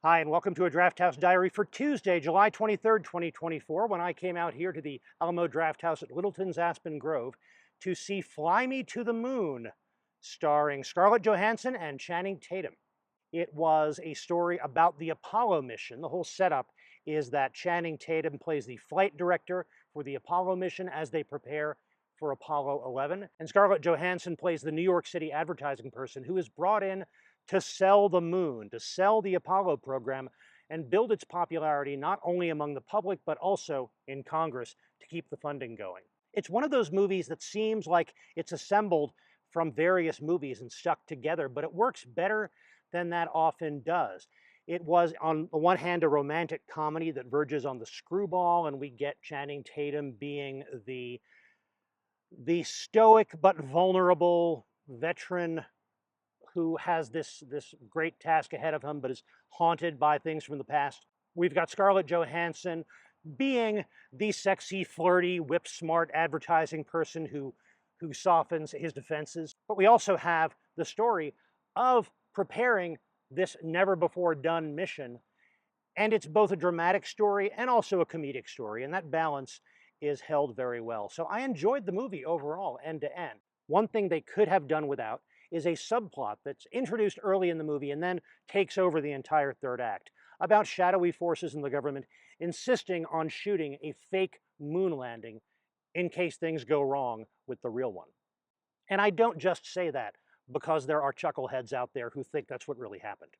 Hi, and welcome to a Drafthouse Diary for Tuesday, July 23rd, 2024, when I came out here to the Alamo Drafthouse at Littleton's Aspen Grove to see Fly Me to the Moon, starring Scarlett Johansson and Channing Tatum. It was a story about the Apollo mission. The whole setup is that Channing Tatum plays the flight director for the Apollo mission as they prepare for Apollo 11, and Scarlett Johansson plays the New York City advertising person who is brought in to sell the moon, to sell the Apollo program, and build its popularity not only among the public, but also in Congress to keep the funding going. It's one of those movies that seems like it's assembled from various movies and stuck together, but it works better than that often does. It was, on the one hand, a romantic comedy that verges on the screwball, and we get Channing Tatum being the stoic but vulnerable veteran who has this great task ahead of him, but is haunted by things from the past. We've got Scarlett Johansson being the sexy, flirty, whip-smart advertising person who softens his defenses. But we also have the story of preparing this never-before-done mission, and it's both a dramatic story and also a comedic story, and that balance is held very well. So I enjoyed the movie overall, end to end. One thing they could have done without is a subplot that's introduced early in the movie and then takes over the entire third act about shadowy forces in the government insisting on shooting a fake moon landing in case things go wrong with the real one. And I don't just say that because there are chuckleheads out there who think that's what really happened.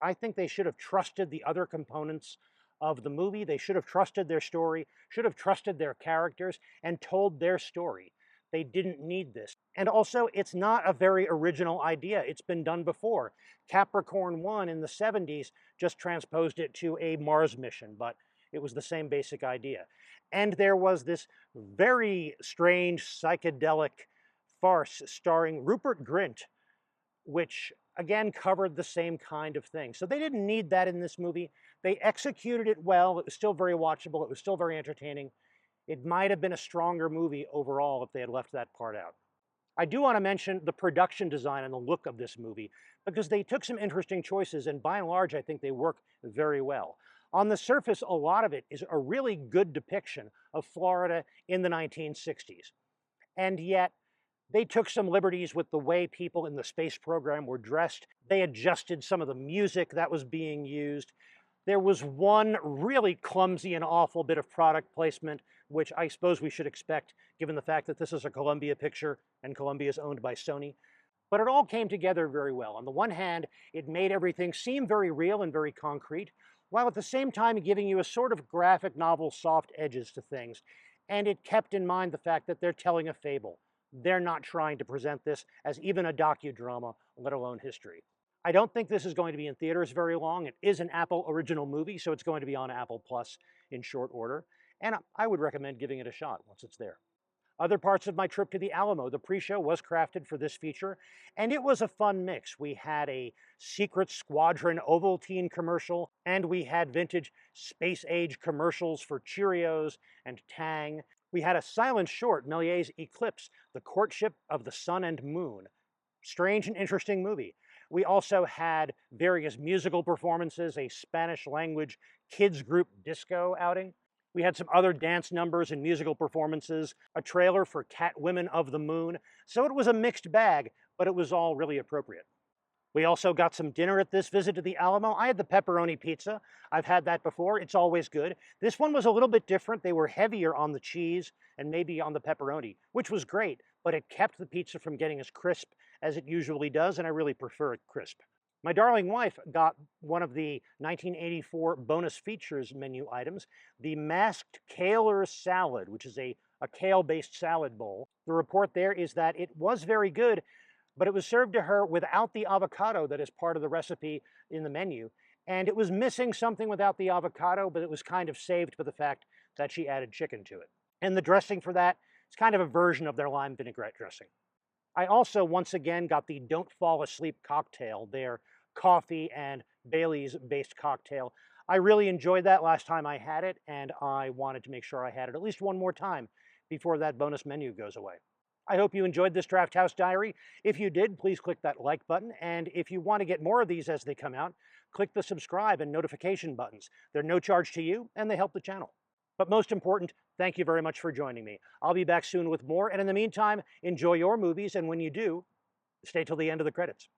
I think they should have trusted the other components of the movie. They should have trusted their story, should have trusted their characters, and told their story. They didn't need this. And also, it's not a very original idea. It's been done before. Capricorn 1 in the 70s just transposed it to a Mars mission, but it was the same basic idea. And there was this very strange psychedelic farce starring Rupert Grint, which again covered the same kind of thing. So they didn't need that in this movie. They executed it well. It was still very watchable. It was still very entertaining. It might have been a stronger movie overall if they had left that part out. I do want to mention the production design and the look of this movie because they took some interesting choices, and by and large, I think they work very well. On the surface, a lot of it is a really good depiction of Florida in the 1960s. And yet, they took some liberties with the way people in the space program were dressed. They adjusted some of the music that was being used. There was one really clumsy and awful bit of product placement, which I suppose we should expect given the fact that this is a Columbia picture and Columbia is owned by Sony. But it all came together very well. On the one hand, it made everything seem very real and very concrete, while at the same time giving you a sort of graphic novel soft edges to things. And it kept in mind the fact that they're telling a fable. They're not trying to present this as even a docudrama, let alone history. I don't think this is going to be in theaters very long. It is an Apple original movie, so it's going to be on Apple Plus in short order. And I would recommend giving it a shot once it's there. Other parts of my trip to the Alamo, the pre-show was crafted for this feature, and it was a fun mix. We had a Secret Squadron Ovaltine commercial, and we had vintage space-age commercials for Cheerios and Tang. We had a silent short, Méliès's Eclipse, The Courtship of the Sun and Moon. Strange and interesting movie. We also had various musical performances, a Spanish-language kids group disco outing. We had some other dance numbers and musical performances, a trailer for Cat Women of the Moon. So it was a mixed bag, but it was all really appropriate. We also got some dinner at this visit to the Alamo. I had the pepperoni pizza. I've had that before. It's always good. This one was a little bit different. They were heavier on the cheese and maybe on the pepperoni, which was great, but it kept the pizza from getting as crisp as it usually does, and I really prefer it crisp. My darling wife got one of the 1984 bonus features menu items, the masked Kale-er salad, which is a kale-based salad bowl. The report there is that it was very good, but it was served to her without the avocado that is part of the recipe in the menu. And it was missing something without the avocado, but it was kind of saved by the fact that she added chicken to it. And the dressing for that is kind of a version of their lime vinaigrette dressing. I also, once again, got the Don't Fall Asleep cocktail, their coffee and Bailey's-based cocktail. I really enjoyed that last time I had it, and I wanted to make sure I had it at least one more time before that bonus menu goes away. I hope you enjoyed this Drafthouse Diary. If you did, please click that like button, and if you want to get more of these as they come out, click the subscribe and notification buttons. They're no charge to you, and they help the channel. But most important, thank you very much for joining me. I'll be back soon with more, and in the meantime, enjoy your movies, and when you do, stay till the end of the credits.